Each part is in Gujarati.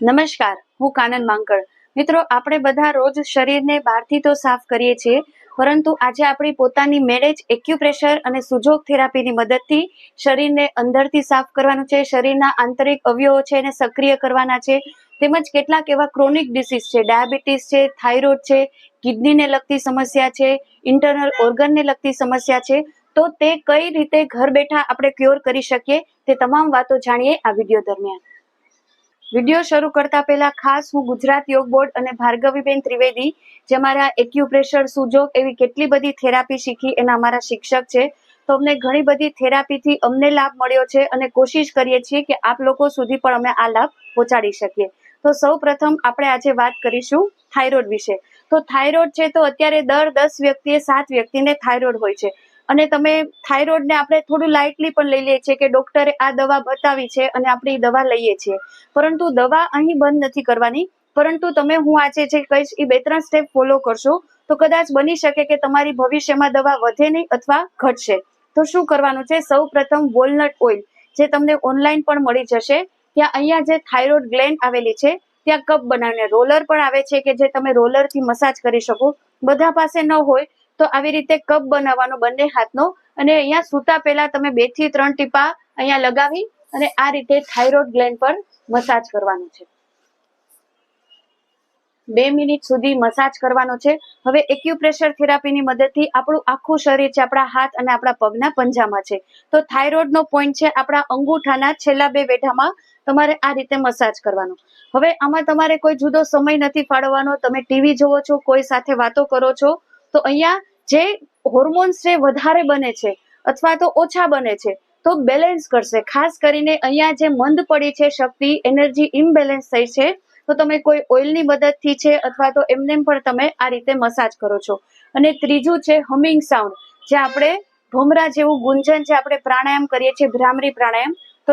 નમસ્કાર, હું કાનન માંકડ. મિત્રો, આપણે બધા રોજ શરીરને બહારથી તો સાફ કરીએ છીએ, પરંતુ આજે આપણી પોતાની મેળે જ એક્યુપ્રેશર અને સુજોગ થેરાપીની મદદથી શરીરને અંદરથી સાફ કરવાનું છે, શરીરના આંતરિક અવયવો છે એને સક્રિય કરવાના છે, તેમજ કેટલાક એવા ક્રોનિક ડિસીઝ છે, ડાયાબિટીસ છે, થાઇરોઇડ છે, કિડનીને લગતી સમસ્યા છે, ઇન્ટરનલ ઓર્ગનને લગતી સમસ્યા છે, તો તે કઈ રીતે ઘર બેઠા આપણે ક્યોર કરી શકીએ તે તમામ વાતો જાણીએ આ વિડીયો દરમિયાન. વિડીયો શરૂ કરતા પહેલા ખાસ હું ગુજરાત યોગ બોર્ડ અને ભાર્ગવીબેન ત્રિવેદી, જે અમારા એક્યુપ્રેશર સુજોગ એવી કેટલી બધી થેરાપી શીખી એના અમારા શિક્ષક છે, તો અમને ઘણી બધી થેરાપીથી અમને લાભ મળ્યો છે અને કોશિશ કરીએ છીએ કે આપ લોકો સુધી પણ અમે આ લાભ પહોંચાડી શકીએ. તો સૌ પ્રથમ આપણે આજે વાત કરીશું થાઇરોઇડ વિશે. તો થાઇરોઇડ છે તો અત્યારે દર 10 વ્યક્તિએ 7 વ્યક્તિને થાઇરોઇડ હોય છે. અને તમે થાઇરોઇડને આપણે થોડું લાઇટલી પણ લઈ લઈએ છીએ કે ડોક્ટરે આ દવા બતાવી છે અને આપણે એ દવા લઈએ છીએ, પરંતુ દવા અહીં બંધ નથી કરવાની. પરંતુ તમે હું આજે જે કહીશ એ 2-3 સ્ટેપ ફોલો કરશો તો કદાચ બની શકે કે તમારી ભવિષ્યમાં દવા વધે નહીં અથવા ઘટશે. તો શું કરવાનું છે? સૌ પ્રથમ વોલનટ ઓઇલ, જે તમને ઓનલાઈન પણ મળી જશે, ત્યાં અહીંયા જે થાઇરોઇડ ગ્લેન્ડ આવેલી છે ત્યાં કપ બનાવીને, રોલર પણ આવે છે કે જે તમે રોલરથી મસાજ કરી શકો. બધા પાસે ન હોય તો આવી રીતે કપ બનાવવાનો બંને હાથનો, અને અહીંયા સૂતા પહેલા તમે 2 થી 3 ટીપા અહીંયા લગાવી અને આ રીતે થાઇરોઇડ ગ્લેન્ડ પર મસાજ કરવાનું છે. 2 મિનિટ સુધી મસાજ કરવાનો છે. હવે એક્યુપ્રેશર થેરાપીની મદદથી આપણું આખું શરીર છે, આપણા હાથ અને આપણા પગના પંજામાં છે, તો થાઇરોઇડનો પોઈન્ટ છે આપણા અંગૂઠાના છેલ્લા 2 વેઢામાં તમારે આ રીતે મસાજ કરવાનો. હવે આમાં તમારે કોઈ જુદો સમય નથી ફાળવવાનો. તમે ટીવી જોવો છો, કોઈ સાથે વાતો કરો છો, તો અહીંયા જે હોર્મોન્સ છે વધારે બને છે અથવા તો ઓછા બને છે તો બેલેન્સ કરશે. ખાસ કરીને અહીંયા જે મંદ પડી છે શક્તિ, એનર્જી ઇમ્બેલેન્સ થઈ છે, તો તમે કોઈ ઓઇલની મદદથી છે અથવા તો એમને પણ તમે આ રીતે મસાજ કરો છો. અને ત્રીજું છે હમિંગ સાઉન્ડ, જે આપણે ભમરા જેવું ગુંજન જે આપણે પ્રાણાયામ કરીએ છીએ, ભ્રામરી પ્રાણાયામ, તો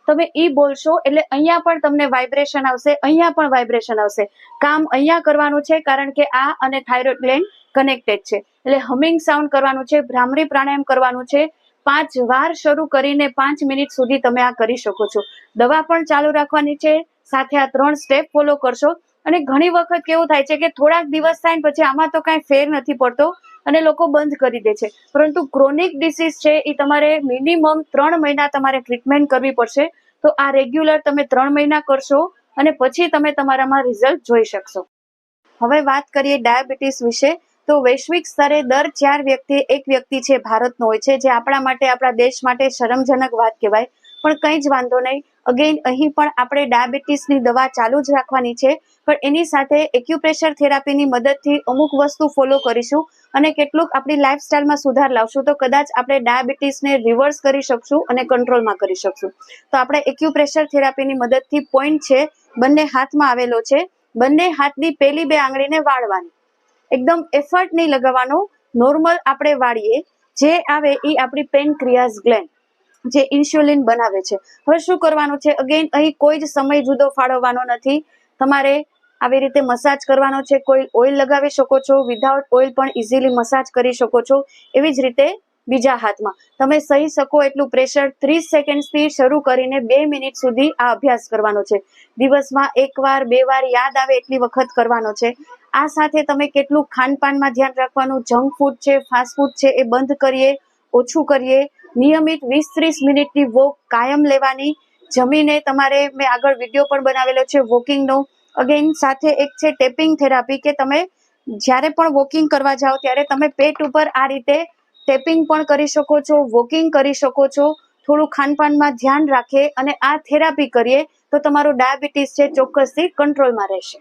તમે ઈ બોલશો એટલે અહીંયા પણ તમને વાઇબ્રેશન આવશે, અહીંયા પણ વાઇબ્રેશન આવશે. કામ અહીંયા કરવાનું છે કારણ કે આ અને થાઇરોઇડ ગ્લેન્ડ કનેક્ટેડ છે, એટલે હમિંગ સાઉન્ડ કરવાનું છે, ભ્રામરી પ્રાણાયામ કરવાનું છે. 5 વાર શરૂ કરીને 5 મિનિટ સુધી તમે આ કરી શકો છો. દવા પણ ચાલુ રાખવાની છે, સાથે આ 3 સ્ટેપ ફોલો કરશો. અને ઘણી વખત કેવું થાય છે કે થોડાક દિવસ થાય ને પછી આમાં તો કાંઈ ફેર નથી પડતો અને લોકો બંધ કરી દે છે, પરંતુ ક્રોનિક ડિસીઝ છે એ તમારે મિનિમમ 3 મહિના તમારે ટ્રીટમેન્ટ કરવી પડશે. તો આ રેગ્યુલર તમે 3 મહિના કરશો અને પછી તમે તમારામાં રિઝલ્ટ જોઈ શકશો. હવે વાત કરીએ ડાયાબિટીસ વિશે. તો વૈશ્વિક સ્તરે દર 4 વ્યક્તિ 1 વ્યક્તિ છે ભારતનો હોય છે, જે આપણા માટે, આપણા દેશ માટે શરમજનક વાત કહેવાય, પણ કંઈ જ વાંધો નહીં. અગેન અહીં પણ આપણે ડાયાબિટીસની દવા ચાલુ જ રાખવાની છે, પણ એની સાથે એક્યુપ્રેશર થેરાપીની મદદથી અમુક વસ્તુ ફોલો કરીશું અને કેટલુંક આપણી લાઈફસ્ટાઈલમાં સુધાર લાવશું, તો કદાચ આપણે ડાયાબિટીસને રિવર્સ કરી શકશું અને કંટ્રોલમાં કરી શકશું. તો આપણે એક્યુપ્રેશર થેરાપીની મદદથી પોઈન્ટ છે બંને હાથમાં આવેલો છે, બંને હાથની પહેલી 2 આંગળીને વાળવાની, એકદમ એફર્ટ નહીં લગાવવાનો, નોર્મલ આપણે વાળીએ. જે આવે એ આપણી પેનક્રિયાઝ ગ્લેન્ડ, જે ઇન્સ્યુલિન બનાવે છે. હવે શું કરવાનું છે? અગેન અહીં કોઈ જ સમય જુદો ફાળવવાનો નથી. તમારે આવી રીતે મસાજ કરવાનો છે. કોઈ ઓઇલ લગાવી શકો છો, વિધાઉટ ઓઇલ પણ ઇઝીલી મસાજ કરી શકો છો. એવી જ રીતે બીજા હાથમાં તમે સહી શકો એટલું પ્રેશર 30 સેકન્ડથી શરૂ કરીને 2 મિનિટ સુધી આ અભ્યાસ કરવાનો છે. દિવસમાં 1 વાર 2 વાર યાદ આવે એટલી વખત કરવાનો છે. આ સાથે તમે કેટલું ખાનપાનમાં ધ્યાન રાખવાનું, જંક ફૂડ છે, ફાસ્ટ ફૂડ છે એ બંધ કરીએ, ઓછું કરીએ. નિયમિત 20-30 મિનિટની વોક કાયમ લેવાની. જમીને તમારે, મેં આગળ વિડીયો પણ બનાવેલો છે વોકિંગનો. અગેન સાથે એક છે ટેપિંગ થેરાપી, કે તમે જ્યારે પણ વોકિંગ કરવા જાઓ ત્યારે તમે પેટ ઉપર આ રીતે ટેપિંગ પણ કરી શકો છો, વોકિંગ કરી શકો છો. થોડું ખાનપાનમાં ધ્યાન રાખીએ અને આ થેરાપી કરીએ તો તમારું ડાયાબિટીસ છે ચોક્કસથી કંટ્રોલમાં રહેશે.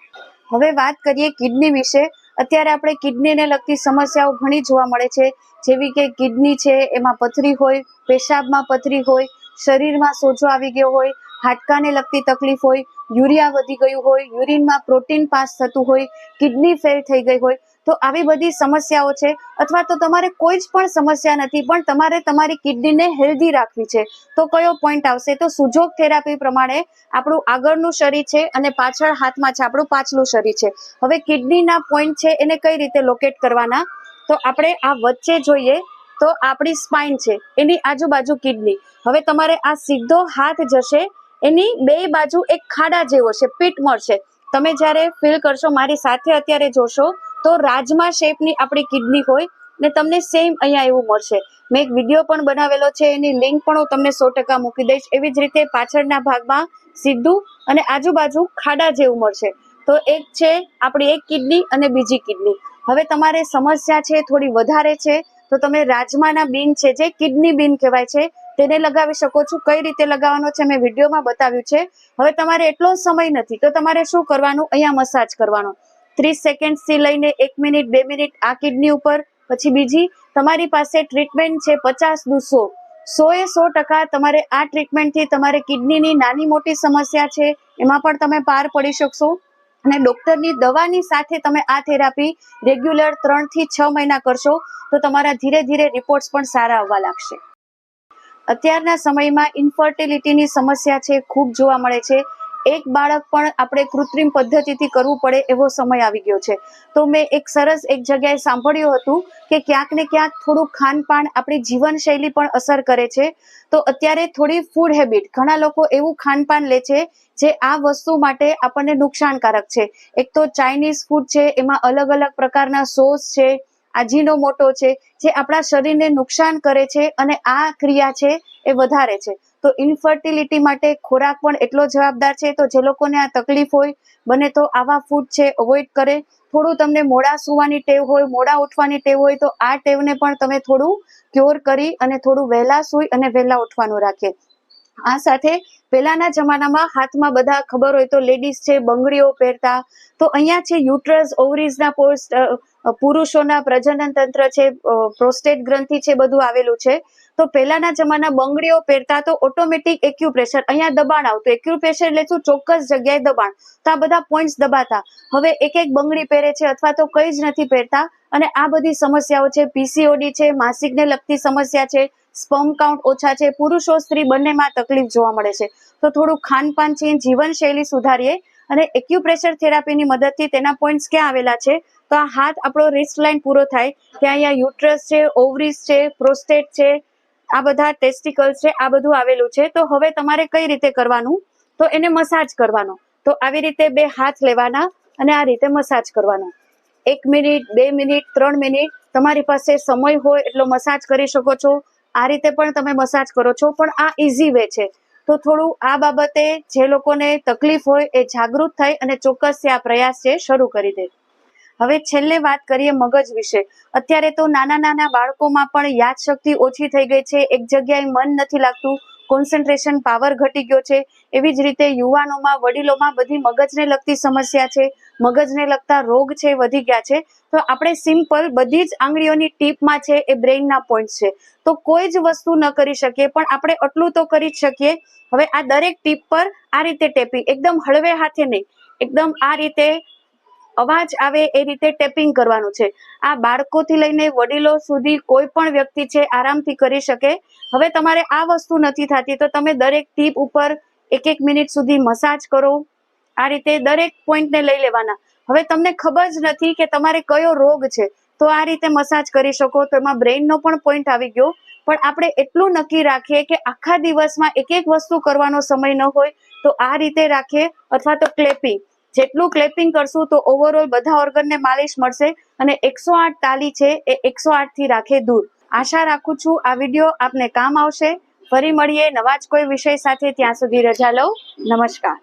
હવે વાત કરીએ કિડની વિશે. અત્યારે આપણે કિડનીને લગતી સમસ્યાઓ ઘણી જોવા મળે છે, જેવી કે કિડની છે એમાં પથરી હોય, પેશાબમાં પથરી હોય, શરીરમાં સોજો આવી ગયો હોય, હાડકાને લગતી તકલીફ હોય, યુરિયા વધી ગયું હોય, યુરિનમાં પ્રોટીન પાસ થતું હોય, કિડની ફેલ થઈ ગઈ હોય, તો આવી બધી સમસ્યાઓ છે. અથવા તો તમારે કોઈ જ પણ સમસ્યા નથી પણ તમારે તમારી કિડનીને હેલ્ધી રાખવી છે, તો કયો પોઈન્ટ આવશે? તો સુજોગ થેરાપી પ્રમાણે આપણું આગળનું શરીર છે અને પાછળ હાથમાં છે આપણું પાછલું શરીર છે. હવે કિડનીના પોઈન્ટ છે એને કઈ રીતે લોકેટ કરવાના? તો આપણે આ વચ્ચે જોઈએ તો આપણી સ્પાઇન છે, એની આજુબાજુ કિડની. હવે તમારે આ સીધો હાથ જશે એની બે બાજુ એક ખાડા જેવો છે, પીટ મળશે. તમે જ્યારે ફીલ કરશો, મારી સાથે અત્યારે જોશો તો રાજમા શેપની આપણી કિડની હોય ને તમને સેમ અહીંયા એવું મળશે. મેં એક વિડીયો પણ બનાવેલો છે, એની લિંક પણ હું તમને 100% મૂકી દઈશ. એવી જ રીતે પાછળના ભાગમાં સીધું અને આજુબાજુ ખાડા જેવું મળશે. તો એક છે આપણી એક કિડની અને બીજી કિડની. હવે તમારે સમસ્યા છે થોડી વધારે છે તો તમે રાજમાના બીન છે, જે કિડની બીન કહેવાય છે, તેને લગાવી શકો છો. કઈ રીતે લગાવવાનો છે મેં વિડીયોમાં બતાવ્યું છે. હવે તમારે એટલો સમય નથી તો તમારે શું કરવાનું, અહીંયા મસાજ કરવાનો 30 સેકન્ડથી લઈને 1 મિનિટ 2 મિનિટ આ કિડની ઉપર. પછી બીજી તમારી પાસે ટ્રીટમેન્ટ છે 50-100, 100% તમારે આ ટ્રીટમેન્ટથી તમારે કિડનીની નાની મોટી સમસ્યા છે એમાં પણ તમે પાર પડી શકશો. અને ડોક્ટરની દવાની સાથે તમે આ થેરાપી રેગ્યુલર 3 થી 6 મહિના કરશો તો તમારા ધીરે ધીરે રિપોર્ટ્સ પણ સારા આવવા લાગશે. અત્યારના સમયમાં ઇન્ફર્ટિલિટીની સમસ્યા છે, ખૂબ જોવા મળે છે. એક બાળક પણ આપણે કૃત્રિમ પદ્ધતિથી કરવું પડે એવો સમય આવી ગયો છે. તો મેં એક સરસ એક જગ્યાએ સાંભળ્યું હતું કે ક્યાંક ને ક્યાંક થોડું ખાનપાન આપણી જીવનશૈલી પણ અસર કરે છે. તો અત્યારે થોડી ફૂડ હેબિટ, ઘણા લોકો એવું ખાનપાન લે છે જે આ વસ્તુ માટે આપણને નુકસાનકારક છે. એક તો ચાઇનીઝ ફૂડ છે, એમાં અલગ અલગ પ્રકારના સોસ છે, આજીનોમોટો છે, જે આપણા શરીરને નુકસાન કરે છે અને આ ક્રિયા છે એ વધારે છે. તો ઇન્ફર્ટિલિટી માટે ખોરાક પણ એટલો જવાબદાર છે. તો જે લોકોને આ તકલીફ હોય બને તો આવા ફૂડ છે અવોઇડ કરે. થોડું તમને મોડા સૂવાની ટેવ હોય, મોડા ઉઠવાની ટેવ હોય તો આ ટેવને પણ તમે થોડું ક્યોર કરી અને થોડું વહેલા સૂઈ અને વહેલા ઉઠવાનું રાખીએ. આ સાથે પહેલાના જમાનામાં હાથમાં બધા ખબર હોય તો લેડીઝ છે બંગડીઓ પહેરતા. તો અહીંયા છે યુટ્રસ, ઓવરીઝના પોસ્ટ, પુરુષોના પ્રજનન તંત્ર છે, પ્રોસ્ટેટ ગ્રંથિ છે, બધું આવેલું છે. તો પહેલાના જમાના બંગડીઓ પહેરતા તો ઓટોમેટિક એક્યુપ્રેશર, અહીંયા દબાણ આવતું. એક્યુપ્રેશર એટલે શું, ચોક્કસ જગ્યાએ દબાણ. તો આ બધા પોઈન્ટ્સ દબાતા. હવે એક એક બંગડી પહેરે છે અથવા તો કંઈ જ નથી પહેરતા અને આ બધી સમસ્યાઓ છે. પીસીઓડી છે, માસિકને લગતી સમસ્યા છે, સ્પર્મ કાઉન્ટ ઓછા છે, પુરુષો સ્ત્રી બંનેમાં તકલીફ જોવા મળે છે. તો થોડું ખાનપાન છે, જીવનશૈલી સુધારીએ અને એક્યુપ્રેશર થેરાપીની મદદથી તેના પોઈન્ટ્સ ક્યાં આવેલા છે તો આ હાથ આપણો રિસ્ટ લાઇન પૂરો થાય ત્યાં અહીંયા યુટ્રસ છે, ઓવરીઝ છે, પ્રોસ્ટેટ છે, આ બધા ટેસ્ટિકલ્સ છે, આ બધું આવેલું છે. તો હવે તમારે કઈ રીતે કરવાનું, તો એને મસાજ કરવાનો. તો આવી રીતે 2 હાથ લેવાના અને આ રીતે મસાજ કરવાનો. 1 મિનિટ 2 મિનિટ 3 મિનિટ તમારી પાસે સમય હોય એટલો મસાજ કરી શકો છો. આ રીતે પણ તમે મસાજ કરો છો, પણ આ ઇઝી વે છે. તો થોડું આ બાબતે જે લોકોને તકલીફ હોય એ જાગૃત થઈ અને ચોક્કસથી આ પ્રયાસ છે શરૂ કરી દે. હવે છેલ્લે વાત કરીએ મગજ વિશે. અત્યારે તો નાના નાના બાળકોમાં પણ યાદશક્તિ ઓછી થઈ ગઈ છે, એક જગ્યાએ મન નથી લાગતું, કોન્સન્ટ્રેશન પાવર ઘટી ગયો છે. એવી જ રીતે યુવાનોમાં, વડીલોમાં બધી મગજને લગતી સમસ્યા છે, મગજને લગતા રોગ છે વધી ગયા છે. તો આપણે સિમ્પલ બધી જ આંગળીઓની ટીપમાં છે એ બ્રેઇનના પોઈન્ટ છે. તો કોઈ જ વસ્તુ ન કરી શકીએ પણ આપણે આટલું તો કરી જ શકીએ. હવે આ દરેક ટીપ પર આ રીતે ટેપિંગ, એકદમ હળવે હાથે નહીં, એકદમ આ રીતે અવાજ આવે એ રીતે ટેપિંગ કરવાનું છે. આ બાળકોથી લઈને વડીલો સુધી કોઈ પણ વ્યક્તિ છે આરામથી કરી શકે. હવે તમારે આ વસ્તુ નથી થતી તો તમે દરેક ટીપ ઉપર 1-1 મિનિટ સુધી મસાજ કરો. આ રીતે દરેક પોઈન્ટને લઈ લેવાના. હવે તમને ખબર જ નથી કે તમારે કયો રોગ છે તો આ રીતે મસાજ કરી શકો. તો એમાં બ્રેઇનનો પણ પોઈન્ટ આવી ગયો. પણ આપણે એટલું નક્કી રાખીએ કે આખા દિવસમાં એક વસ્તુ કરવાનો સમય ન હોય તો આ રીતે રાખીએ, અથવા તો ક્લેપિંગ. જેટલું ક્લેપિંગ કરશું તો ઓવરઓલ બધા ઓર્ગનને માલિશ મળશે અને 108 તાલી છે એ 108 થી રાખે દૂર. આશા રાખું છું આ વિડીયો આપને કામ આવશે. ફરી મળીએ નવા જ કોઈ વિષય સાથે. ત્યાં સુધી રજા લઉં. નમસ્કાર.